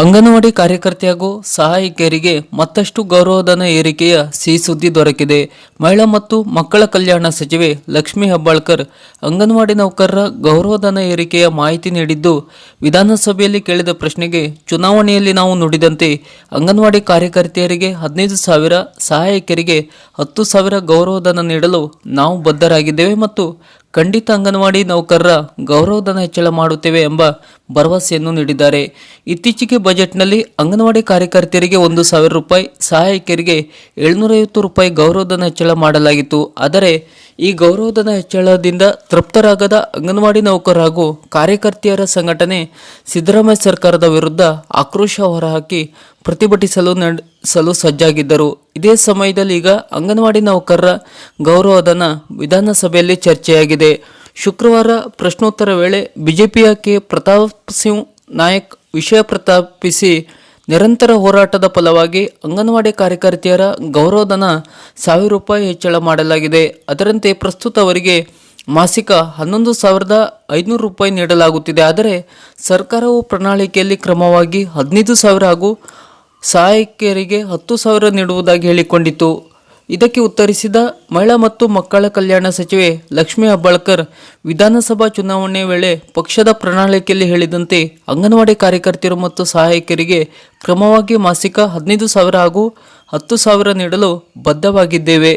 ಅಂಗನವಾಡಿ ಕಾರ್ಯಕರ್ತೆ ಹಾಗೂ ಸಹಾಯಕಿಯರಿಗೆ ಮತ್ತಷ್ಟು ಗೌರವಧನ ಏರಿಕೆಯ ಸಿಹಿ ಸುದ್ದಿ ದೊರಕಿದೆ. ಮಹಿಳಾ ಮತ್ತು ಮಕ್ಕಳ ಕಲ್ಯಾಣ ಸಚಿವೆ ಲಕ್ಷ್ಮೀ ಹೆಬ್ಬಾಳ್ಕರ್ ಅಂಗನವಾಡಿ ನೌಕರರ ಗೌರವಧನ ಏರಿಕೆಯ ಮಾಹಿತಿ ನೀಡಿದ್ದು, ವಿಧಾನಸಭೆಯಲ್ಲಿ ಕೇಳಿದ ಪ್ರಶ್ನೆಗೆ ಚುನಾವಣೆಯಲ್ಲಿ ನಾವು ನುಡಿದಂತೆ ಅಂಗನವಾಡಿ ಕಾರ್ಯಕರ್ತೆಯರಿಗೆ 15,000, ಸಹಾಯಕಿಯರಿಗೆ 10,000 ಗೌರವಧನ ನೀಡಲು ನಾವು ಬದ್ಧರಾಗಿದ್ದೇವೆ ಮತ್ತು ಖಂಡಿತ ಅಂಗನವಾಡಿ ನೌಕರರ ಗೌರವಧನ ಹೆಚ್ಚಳ ಮಾಡುತ್ತೇವೆ ಎಂಬ ಭರವಸೆಯನ್ನು ನೀಡಿದ್ದಾರೆ. ಇತ್ತೀಚೆಗೆ ಬಜೆಟ್ನಲ್ಲಿ ಅಂಗನವಾಡಿ ಕಾರ್ಯಕರ್ತೆಯರಿಗೆ 1,000 ರೂಪಾಯಿ, ಸಹಾಯಕಿಯರಿಗೆ 750 ರೂಪಾಯಿ ಗೌರವಧನ ಹೆಚ್ಚಳ ಮಾಡಲಾಗಿತ್ತು. ಆದರೆ ಈ ಗೌರವಧನ ಹೆಚ್ಚಳದಿಂದ ತೃಪ್ತರಾಗದ ಅಂಗನವಾಡಿ ನೌಕರರು ಹಾಗೂ ಕಾರ್ಯಕರ್ತೆಯರ ಸಂಘಟನೆ ಸಿದ್ದರಾಮಯ್ಯ ಸರ್ಕಾರದ ವಿರುದ್ಧ ಆಕ್ರೋಶ ಹೊರಹಾಕಿ ಪ್ರತಿಭಟಿಸಲು ಸಜ್ಜಾಗಿದ್ದರು. ಇದೇ ಸಮಯದಲ್ಲಿ ಈಗ ಅಂಗನವಾಡಿ ನೌಕರರ ಗೌರವಧನ ವಿಧಾನಸಭೆಯಲ್ಲಿ ಚರ್ಚೆಯಾಗಿದೆ. ಶುಕ್ರವಾರ ಪ್ರಶ್ನೋತ್ತರ ವೇಳೆ ಬಿಜೆಪಿಯ ಕೆ ಪ್ರತಾಪ್ ಸಿಂಗ್ ನಾಯಕ್ ವಿಷಯ ಪ್ರಸ್ತಾಪಿಸಿ, ನಿರಂತರ ಹೋರಾಟದ ಫಲವಾಗಿ ಅಂಗನವಾಡಿ ಕಾರ್ಯಕರ್ತೆಯರ ಗೌರವಧನ 1,000 ರೂಪಾಯಿ ಹೆಚ್ಚಳ ಮಾಡಲಾಗಿದೆ. ಅದರಂತೆ ಪ್ರಸ್ತುತ ಅವರಿಗೆ ಮಾಸಿಕ 11,500 ರೂಪಾಯಿ ನೀಡಲಾಗುತ್ತಿದೆ. ಆದರೆ ಸರ್ಕಾರವು ಪ್ರಣಾಳಿಕೆಯಲ್ಲಿ ಕ್ರಮವಾಗಿ 15,000 ಹಾಗೂ ಸಹಾಯಕಿಯರಿಗೆ 10,000 ನೀಡುವುದಾಗಿ ಹೇಳಿಕೊಂಡಿತ್ತು. ಇದಕ್ಕೆ ಉತ್ತರಿಸಿದ ಮಹಿಳಾ ಮತ್ತು ಮಕ್ಕಳ ಕಲ್ಯಾಣ ಸಚಿವೆ ಲಕ್ಷ್ಮೀ ಹೆಬ್ಬಾಳ್ಕರ್, ವಿಧಾನಸಭಾ ಚುನಾವಣೆ ವೇಳೆ ಪಕ್ಷದ ಪ್ರಣಾಳಿಕೆಯಲ್ಲಿ ಹೇಳಿದಂತೆ ಅಂಗನವಾಡಿ ಕಾರ್ಯಕರ್ತೆಯರು ಮತ್ತು ಸಹಾಯಕಿಯರಿಗೆ ಕ್ರಮವಾಗಿ ಮಾಸಿಕ 15,000 ಹಾಗೂ 10,000 ನೀಡಲು ಬದ್ಧವಾಗಿದ್ದೇವೆ.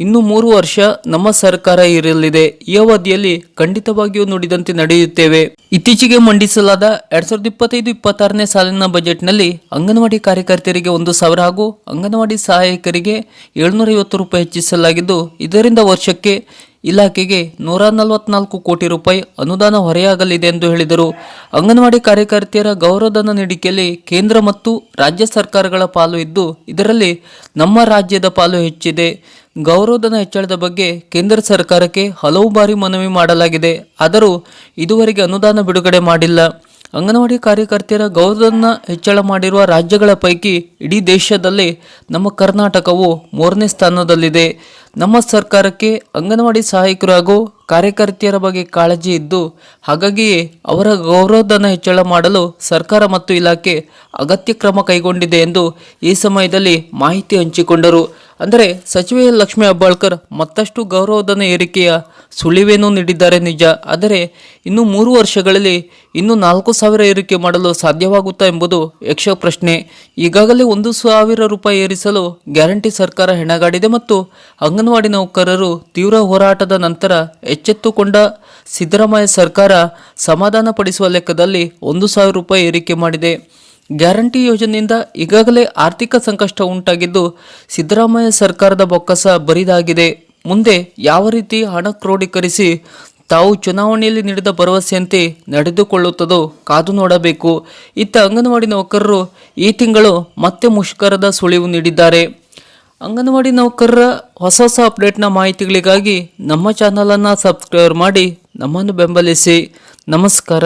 ಇನ್ನು 3 ವರ್ಷ ನಮ್ಮ ಸರ್ಕಾರ ಇರಲಿದೆ. ಈ ಅವಧಿಯಲ್ಲಿ ಖಂಡಿತವಾಗಿಯೂ ನುಡಿದಂತೆ ನಡೆಯುತ್ತೇವೆ. ಇತ್ತೀಚೆಗೆ ಮಂಡಿಸಲಾದ 2025-26ನೇ ಸಾಲಿನ ಬಜೆಟ್ನಲ್ಲಿ ಅಂಗನವಾಡಿ ಕಾರ್ಯಕರ್ತೆಯರಿಗೆ 1,000 ಹಾಗೂ ಅಂಗನವಾಡಿ ಸಹಾಯಕರಿಗೆ 750 ರೂಪಾಯಿ ಹೆಚ್ಚಿಸಲಾಗಿದ್ದು, ಇದರಿಂದ ವರ್ಷಕ್ಕೆ ಇಲಾಖೆಗೆ 144 ಕೋಟಿ ರೂಪಾಯಿ ಅನುದಾನ ಹೊರೆಯಾಗಲಿದೆ ಎಂದು ಹೇಳಿದರು. ಅಂಗನವಾಡಿ ಕಾರ್ಯಕರ್ತೆಯರ ಗೌರವಧನ ನೀಡಿಕೆಯಲ್ಲಿ ಕೇಂದ್ರ ಮತ್ತು ರಾಜ್ಯ ಸರ್ಕಾರಗಳ ಪಾಲು ಇದ್ದು, ಇದರಲ್ಲಿ ನಮ್ಮ ರಾಜ್ಯದ ಪಾಲು ಹೆಚ್ಚಿದೆ. ಗೌರವಧನ ಹೆಚ್ಚಳದ ಬಗ್ಗೆ ಕೇಂದ್ರ ಸರ್ಕಾರಕ್ಕೆ ಹಲವು ಬಾರಿ ಮನವಿ ಮಾಡಲಾಗಿದೆ. ಆದರೂ ಇದುವರೆಗೆ ಅನುದಾನ ಬಿಡುಗಡೆ ಮಾಡಿಲ್ಲ. ಅಂಗನವಾಡಿ ಕಾರ್ಯಕರ್ತೆಯರ ಗೌರವಧನ ಹೆಚ್ಚಳ ಮಾಡಿರುವ ರಾಜ್ಯಗಳ ಪೈಕಿ ಇಡೀ ದೇಶದಲ್ಲಿ ನಮ್ಮ ಕರ್ನಾಟಕವು 3ನೇ ಸ್ಥಾನದಲ್ಲಿದೆ. ನಮ್ಮ ಸರ್ಕಾರಕ್ಕೆ ಅಂಗನವಾಡಿ ಸಹಾಯಕರು ಹಾಗೂ ಕಾರ್ಯಕರ್ತೆಯರ ಬಗ್ಗೆ ಕಾಳಜಿ ಇದ್ದು, ಹಾಗಾಗಿಯೇ ಅವರ ಗೌರವಧನ ಹೆಚ್ಚಳ ಮಾಡಲು ಸರ್ಕಾರ ಮತ್ತು ಇಲಾಖೆ ಅಗತ್ಯ ಕ್ರಮ ಕೈಗೊಂಡಿದೆ ಎಂದು ಈ ಸಮಯದಲ್ಲಿ ಮಾಹಿತಿ ಹಂಚಿಕೊಂಡರು. ಅಂದರೆ ಸಚಿವೆ ಲಕ್ಷ್ಮೀ ಹೆಬ್ಬಾಳ್ಕರ್ ಮತ್ತಷ್ಟು ಗೌರವಧನ ಏರಿಕೆಯ ಸುಳಿವೇನೂ ನೀಡಿದ್ದಾರೆ ನಿಜ. ಆದರೆ ಇನ್ನು 3 ವರ್ಷಗಳಲ್ಲಿ ಇನ್ನೂ 4,000 ಏರಿಕೆ ಮಾಡಲು ಸಾಧ್ಯವಾಗುತ್ತಾ ಎಂಬುದು ಯಕ್ಷ ಪ್ರಶ್ನೆ. ಈಗಾಗಲೇ 1,000 ರೂಪಾಯಿ ಏರಿಸಲು ಗ್ಯಾರಂಟಿ ಸರ್ಕಾರ ಹೆಣಗಾಡಿದೆ ಮತ್ತು ಅಂಗನವಾಡಿ ನೌಕರರು ತೀವ್ರ ಹೋರಾಟದ ನಂತರ ಎಚ್ಚೆತ್ತುಕೊಂಡ ಸಿದ್ದರಾಮಯ್ಯ ಸರ್ಕಾರ ಸಮಾಧಾನ ಪಡಿಸುವ ಲೆಕ್ಕದಲ್ಲಿ 1,000 ರೂಪಾಯಿ ಏರಿಕೆ ಮಾಡಿದೆ. ಗ್ಯಾರಂಟಿ ಯೋಜನೆಯಿಂದ ಈಗಾಗಲೇ ಆರ್ಥಿಕ ಸಂಕಷ್ಟ ಉಂಟಾಗಿದ್ದು, ಸಿದ್ದರಾಮಯ್ಯ ಸರ್ಕಾರದ ಬೊಕ್ಕಸ ಬರಿದಾಗಿದೆ. ಮುಂದೆ ಯಾವ ರೀತಿ ಹಣ ಕ್ರೋಢೀಕರಿಸಿ ತಾವು ಚುನಾವಣೆಯಲ್ಲಿ ನೀಡಿದ ಭರವಸೆಯಂತೆ ನಡೆದುಕೊಳ್ಳುತ್ತದೋ ಕಾದು ನೋಡಬೇಕು. ಇತ್ತ ಅಂಗನವಾಡಿ ನೌಕರರು ಈ ತಿಂಗಳು ಮತ್ತೆ ಮುಷ್ಕರದ ಸುಳಿವು ನೀಡಿದ್ದಾರೆ. ಅಂಗನವಾಡಿ ನೌಕರರ ಹೊಸ ಅಪ್ಡೇಟ್ನ ಮಾಹಿತಿಗಳಿಗಾಗಿ ನಮ್ಮ ಚಾನಲನ್ನು ಸಬ್ಸ್ಕ್ರೈಬ್ ಮಾಡಿ ನಮ್ಮನ್ನು ಬೆಂಬಲಿಸಿ. ನಮಸ್ಕಾರ.